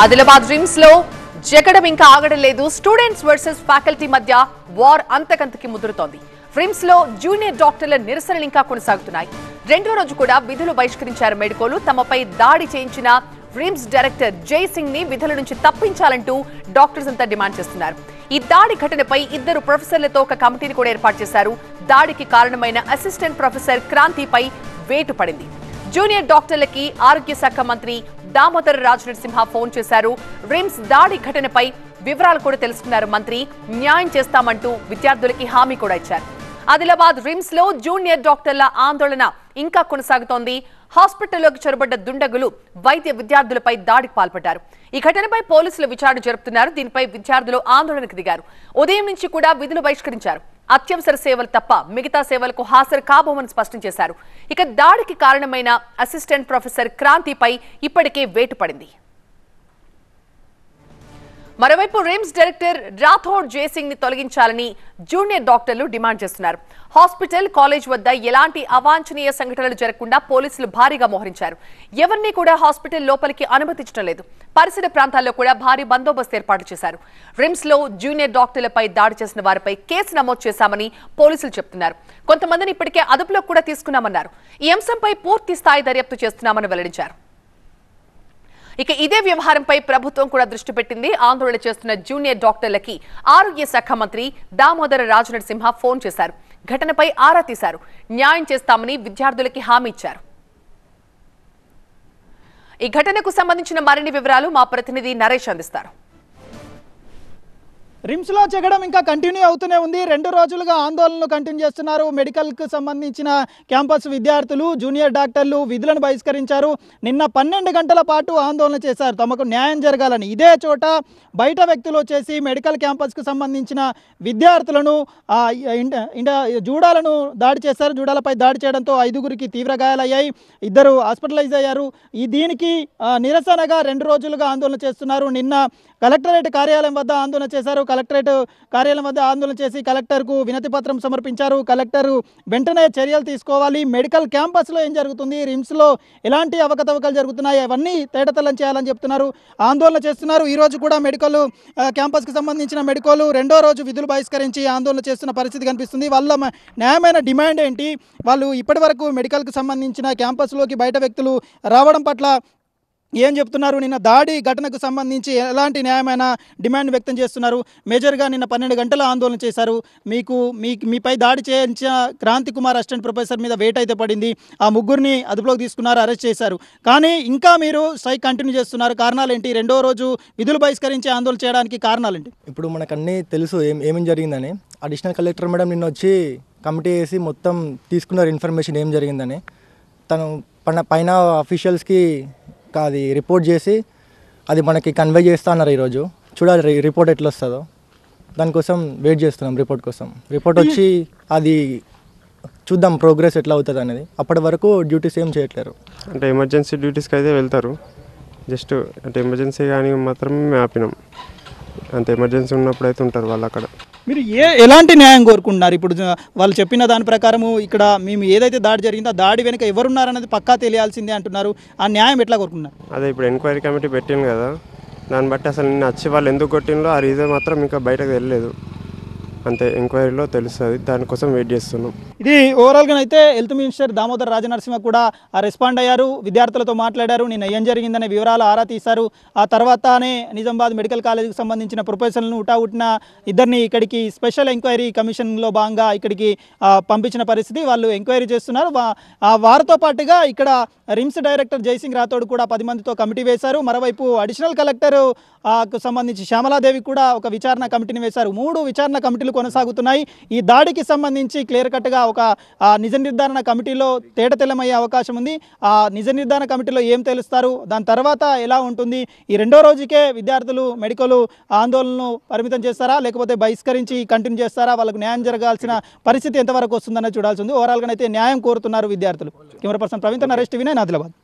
Adilabad RIMS లో జగడం ఇంకా ఆగడం లేదు. స్టూడెంట్స్ వర్సెస్ ఫ్యాకల్టీ మధ్య వార్ అంతకంతకి ముదురుతోంది. రిమ్స్ లో జూనియర్ డాక్టర్ల నిరసనలు ఇంకా కొనసాగుతున్నాయి. రెండో రోజు కూడా విధులు బహిష్కరించారు మెడికోలు. తమపై దాడి చేయించిన రిమ్స్ డైరెక్టర్ జై సింగ్ ని విధుల నుంచి తప్పించాలంటూ డాక్టర్స్ అంతా డిమాండ్ చేస్తున్నారు. ఈ దాడి ఘటనపై ఇద్దరు ప్రొఫెసర్లతో ఒక కమిటీని కూడా ఏర్పాటు చేశారు. దాడికి కారణమైన అసిస్టెంట్ ప్రొఫెసర్ క్రాంతిపై వేటు పడింది. జూనియర్ డాక్టర్లకి ఆరోగ్య శాఖ మంత్రి దామోదర రాజనరసింహ ఫోన్ చేశారు. రిమ్స్ దాడి ఘటనపై వివరాలు కూడా తెలుసుకున్నారు మంత్రి. న్యాయం చేస్తామంటూ విద్యార్థులకి హామీ కూడా ఇచ్చారు. ఆదిలాబాద్ రిమ్స్ లో జూనియర్ డాక్టర్ల ఆందోళన ఇంకా కొనసాగుతోంది. హాస్పిటల్లోకి చొరబడ్డ దుండగులు వైద్య విద్యార్థులపై దాడికి పాల్పడ్డారు. ఈ ఘటనపై పోలీసులు విచారణ జరుపుతున్నారు. దీనిపై విద్యార్థులు ఆందోళనకు దిగారు. ఉదయం నుంచి కూడా విధులు బహిష్కరించారు. అత్యవసర సేవలు తప్ప మిగతా సేవలకు హాజరు కాబోమని స్పష్టం చేశారు. ఇక దాడికి కారణమైన అసిస్టెంట్ ప్రొఫెసర్ క్రాంతిపై ఇప్పటికే వేటు పడింది. మరోవైపు రిమ్స్ డైరెక్టర్ రాథోడ్ జైసింగ్ ని తొలగించాలని జూనియర్ డాక్టర్లు డిమాండ్ చేస్తున్నారు. హాస్పిటల్ కాలేజ్ వద్ద ఎలాంటి అవాంఛనీయ సంఘటనలు జరగకుండా పోలీసులు భారీగా మోహరించారు. ఎవరిని కూడా హాస్పిటల్ లోపలికి అనుమతించడం లేదు. పరిసర ప్రాంతాల్లో కూడా భారీ బందోబస్తు ఏర్పాటు చేశారు. రిమ్స్ లో జూనియర్ డాక్టర్లపై దాడి చేసిన వారిపై కేసు నమోదు చేశామని పోలీసులు చెబుతున్నారు. కొంతమందిని ఇప్పటికే అదుపులోకి కూడా తీసుకున్నామన్నారు. ఈ అంశంపై పూర్తి స్థాయి దర్యాప్తు చేస్తున్నామని వెల్లడించారు. ఇక ఇదే వ్యవహారంపై ప్రభుత్వం కూడా దృష్టి పెట్టింది. ఆందోళన చేస్తున్న జూనియర్ డాక్టర్లకి ఆరోగ్య శాఖ మంత్రి దామోదర రాజనరసింహ ఫోన్ చేశారు. ఘటనపై ఆరా తీశారు. న్యాయం చేస్తామని విద్యార్థులకి హామీ ఇచ్చారు. ఈ ఘటనకు సంబంధించిన మరిన్ని వివరాలు మా ప్రతినిధి నరేష్ అందిస్తారు. రిమ్స్లో జగడం ఇంకా కంటిన్యూ అవుతూనే ఉంది. 2 రోజులుగా ఆందోళనలు కంటిన్యూ చేస్తున్నారు. మెడికల్కు సంబంధించిన క్యాంపస్ విద్యార్థులు జూనియర్ డాక్టర్లు విధులను బహిష్కరించారు. నిన్న 12 గంటల పాటు ఆందోళన చేశారు తమకు న్యాయం జరగాలని. ఇదే చోట బయట వ్యక్తులు వచ్చేసి మెడికల్ క్యాంపస్కు సంబంధించిన విద్యార్థులను జూడాలను దాడి చేశారు. జూడాలపై దాడి చేయడంతో 5గురికి తీవ్ర గాయాలయ్యాయి. 2 హాస్పిటలైజ్ అయ్యారు. దీనికి నిరసనగా 2 రోజులుగా ఆందోళన చేస్తున్నారు. నిన్న కలెక్టరేట్ కార్యాలయం వద్ద ఆందోళన చేశారు. కలెక్టరేట్ కార్యాలయం వద్ద ఆందోళన చేసి కలెక్టర్కు వినతి పత్రం సమర్పించారు. కలెక్టర్ వెంటనే చర్యలు తీసుకోవాలి. మెడికల్ క్యాంపస్లో ఏం జరుగుతుంది, రిమ్స్లో ఎలాంటి అవకతవకలు జరుగుతున్నాయి, అవన్నీ తేటతెల్లం చేయాలని చెప్తున్నారు. ఆందోళన చేస్తున్నారు. ఈరోజు కూడా మెడికల్ క్యాంపస్కి సంబంధించిన మెడికల్ 2వ రోజు విధులు బహిష్కరించి ఆందోళన చేస్తున్న పరిస్థితి కనిపిస్తుంది. వాళ్ళ న్యాయమైన డిమాండ్ ఏంటి, వాళ్ళు ఇప్పటి వరకు మెడికల్కి సంబంధించిన క్యాంపస్లోకి బయట వ్యక్తులు రావడం పట్ల ఏం చెప్తున్నారు, నిన్న దాడి ఘటనకు సంబంధించి ఎలాంటి న్యాయమైన డిమాండ్ వ్యక్తం చేస్తున్నారు. మేజర్గా నిన్న 12 గంటల ఆందోళన చేశారు. మీపై దాడి చేయించిన క్రాంతి కుమార్ అసిస్టెంట్ ప్రొఫెసర్ మీద వేట్ అయితే పడింది. ఆ 3గురిని అదుపులోకి తీసుకున్నారు, అరెస్ట్ చేశారు. కానీ ఇంకా మీరు స్ట్రైక్ కంటిన్యూ చేస్తున్నారు. కారణాలు ఏంటి? 2వ రోజు విధులు బహిష్కరించి ఆందోళన చేయడానికి కారణాలు ఏంటి? ఇప్పుడు మనకు అన్నీ తెలుసు ఏమేం జరిగిందని. అడిషనల్ కలెక్టర్ మేడం నిన్న వచ్చి కమిటీ వేసి మొత్తం తీసుకున్నారు ఇన్ఫర్మేషన్ ఏం జరిగిందని. తను పైన అఫీషియల్స్కి అది రిపోర్ట్ చేసి అది మనకి కన్వే చేస్తా అన్నారు. ఈరోజు చూడాలి రిపోర్ట్ ఎట్లా వస్తుందో, దానికోసం వెయిట్ చేస్తున్నాం. రిపోర్ట్ కోసం రిపోర్ట్ వచ్చి అది చూద్దాం ప్రోగ్రెస్ ఎట్లా అవుతుంది అనేది. అప్పటి వరకు డ్యూటీస్ ఏం చేయట్లేరు. అంటే ఎమర్జెన్సీ డ్యూటీస్కి అయితే వెళ్తారు. జస్ట్ అంటే ఎమర్జెన్సీ కానీ మాత్రమే మేము ఆపినాం. అంత ఎమర్జెన్సీ ఉన్నప్పుడు అయితే ఉంటారు వాళ్ళు అక్కడ. మీరు ఎలాంటి న్యాయం కోరుకుంటున్నారు? ఇప్పుడు వాళ్ళు చెప్పిన దాని ప్రకారము ఇక్కడ మేము ఏదైతే దాడి జరిగిందో ఆ దాడి వెనుక ఎవరున్నారనేది పక్కా తెలియాల్సిందే అంటున్నారు. ఆ న్యాయం ఎట్లా కోరుకుంటున్నారు? అదే ఇప్పుడు ఎంక్వైరీ కమిటీ పెట్టింది కదా, దాన్ని బట్టి అసలు నిన్న వచ్చి వాళ్ళు ఎందుకు కొట్టిందో ఆ రీజన్ మాత్రం ఇంకా బయటకు వెళ్ళలేదు. అంతే, ఎంక్వైరీలో తెలుస్తుంది. దానికోసం వెయిట్ చేస్తున్నాం. ఇది ఓవరాల్గా అయితే హెల్త్ మినిస్టర్ దామోదర రాజనరసింహ కూడా రెస్పాండ్ అయ్యారు. విద్యార్థులతో మాట్లాడారు. నిన్న ఏం జరిగిందనే వివరాలు ఆరా తీశారు. ఆ తర్వాతనే నిజామాబాద్ మెడికల్ కాలేజీకి సంబంధించిన ప్రొఫెసర్లను ఉటావుటిన ఇద్దరిని ఇక్కడికి స్పెషల్ ఎంక్వైరీ కమిషన్లో భాగంగా ఇక్కడికి పంపించిన పరిస్థితి. వాళ్ళు ఎంక్వైరీ చేస్తున్నారు. వారితో పాటుగా ఇక్కడ రిమ్స్ డైరెక్టర్ జైసింగ్ రాథోడ్ కూడా 10 మందితో కమిటీ వేశారు. మరోవైపు అడిషనల్ కలెక్టర్ సంబంధించి శ్యామలాదేవి కూడా ఒక విచారణ కమిటీని వేశారు. 3 విచారణ కమిటీలు కొనసాగుతున్నాయి. ఈ దాడికి సంబంధించి క్లియర్ కట్గా ఒక నిజ నిర్ధారణ కమిటీలో తేటతెల్లమయ్యే అవకాశం ఉంది. ఆ నిజ నిర్ధారణ కమిటీలో ఏం తెలుస్తారు, దాని తర్వాత ఎలా ఉంటుంది, ఈ 2వ రోజుకే విద్యార్థులు మెడికల్ ఆందోళనను పరిమితం చేస్తారా లేకపోతే బహిష్కరించి కంటిన్యూ చేస్తారా, వాళ్ళకు న్యాయం జరగాల్సిన పరిస్థితి ఎంతవరకు వస్తుందన్నది చూడాల్సి ఉంది. ఓవరాల్గా అయితే న్యాయం కోరుతున్నారు విద్యార్థులు. Camera person Praveen, Naresh TV 9, Adilabad.